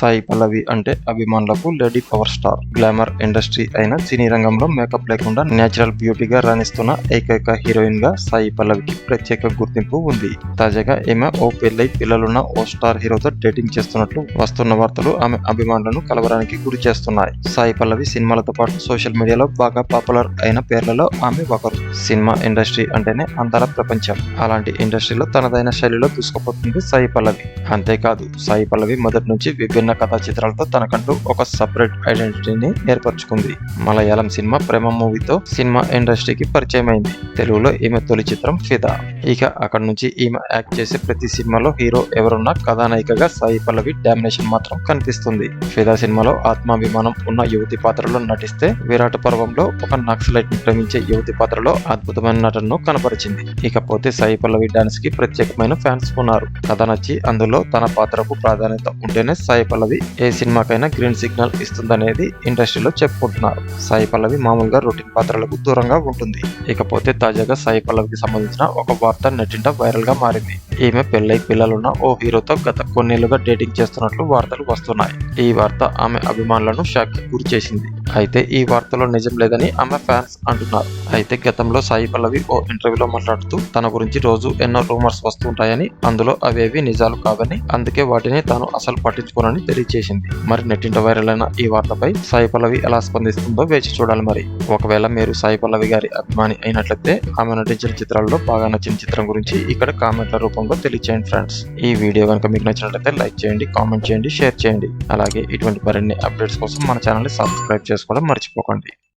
సాయి పల్లవి అంటే అభిమానులకు lady power star. Glamour industry అయిన సినీ రంగంలో మేకప్ లేకుండా నేచురల్ బ్యూటీగా రాణిస్తున్న ఏకైక హీరోయిన్ గా సాయి పల్లవికి ప్రత్యేక గుర్తింపు ఉంది. తాజాగా ఈమె ఓ పెళ్లై పిల్లలున్న ఓ స్టార్ హీరోతో డేటింగ్ చేస్తున్నట్లు వస్తున్న వార్తలు ఆమె అభిమానులను కలవరానికి గురి చేస్తున్నాయి. సాయి పల్లవి సినిమాలతో పాటు సోషల్ మీడియాలో బాగా పాపులర్ అయిన పేర్లలో ఆమె ఒకరు. సినిమా ఇండస్ట్రీ అంటేనే అందాల ప్రపంచం. అలాంటి ఇండస్ట్రీలో తనదైన శైలిలో దూసుకుపోతుంది సాయి పల్లవి. అంతేకాదు సాయి పల్లవి మొదటి నుంచి విభిన్న కథా చిత్రాలతో తనకంటూ ఒక సపరేట్ ఐడెంటిటీని ఏర్పరచుకుంది. మలయాళం సినిమా ప్రేమ మూవీతో సినిమా ఇండస్ట్రీకి పరిచయం అయింది. తెలుగులో ఈమె తొలి చిత్రం ఫిదా. ఇక అక్కడ నుంచి ఈమె యాక్ట్ చేసే ప్రతి సినిమాలో హీరో ఎవరున్నా కథానాయికగా సాయి పల్లవి డామినేషన్ మాత్రం కనిపిస్తుంది. ఫిదా సినిమాలో ఆత్మాభిమానం ఉన్న యువతి పాత్రలో నటిస్తే, విరాట పర్వంలో ఒక నక్సలైట్ ని ప్రేమించే యువతి పాత్రలో అద్భుతమైన నటనను కనబరిచింది. ఇకపోతే సాయి పల్లవి డాన్స్ కి ప్రత్యేకమైన ఫ్యాన్స్ ఉన్నారు. కథ నచ్చి అందులో తన పాత్రకు ప్రాధాన్యత ఉంటేనే సాయి పల్లవి ఏ సినిమాకైనా గ్రీన్ సిగ్నల్ ఇస్తుందనేది ఇండస్ట్రీలో చెప్పుకుంటున్నారు. సాయి పల్లవి మామూలుగా రొటీన్ పాత్రలకు దూరంగా ఉంటుంది. ఇకపోతే తాజాగా సాయి పల్లవికి సంబంధించిన ఒక వార్త నెట్టింట వైరల్ గా మారింది. ఈమె పెళ్లై పిల్లలున్న ఓ హీరోతో గత కొన్నేళ్లుగా డేటింగ్ చేస్తున్నట్లు వార్తలు వస్తున్నాయి. ఈ వార్త ఆమె అభిమానులను షాక్ కి గురి చేసింది. అయితే ఈ వార్తలో నిజం లేదని ఆమె ఫ్యాన్స్ అంటున్నారు. అయితే గతంలో సాయి పల్లవి ఓ ఇంటర్వ్యూలో మాట్లాడుతూ తన గురించి రోజు ఎన్నో రూమర్స్ వస్తుంటాయని, అందులో అవేవి నిజాలు కావని, అందుకే వాటిని తాను అసలు పట్టించుకోనని తెలియజేసింది. మరి నెట్టింట వైరల్ అయిన ఈ వార్తపై సాయి పల్లవి ఎలా స్పందిస్తుందో వేచి చూడాలి. మరి ఒకవేళ మీరు సాయి పల్లవి గారి అభిమాని అయినట్లయితే ఆమె నటించిన చిత్రాల్లో బాగా నచ్చిన చిత్రం గురించి ఇక్కడ కామెంట్ల రూపంలో తెలియచేయండి ఫ్రెండ్స్. ఈ వీడియో కనుక మీకు నచ్చినట్లయితే లైక్ చేయండి, కామెంట్ చేయండి, షేర్ చేయండి. అలాగే ఇటువంటి మరిన్ని అప్డేట్స్ కోసం మన ఛానల్ ని సబ్స్క్రైబ్ చేసుకోవడం మర్చిపోకండి.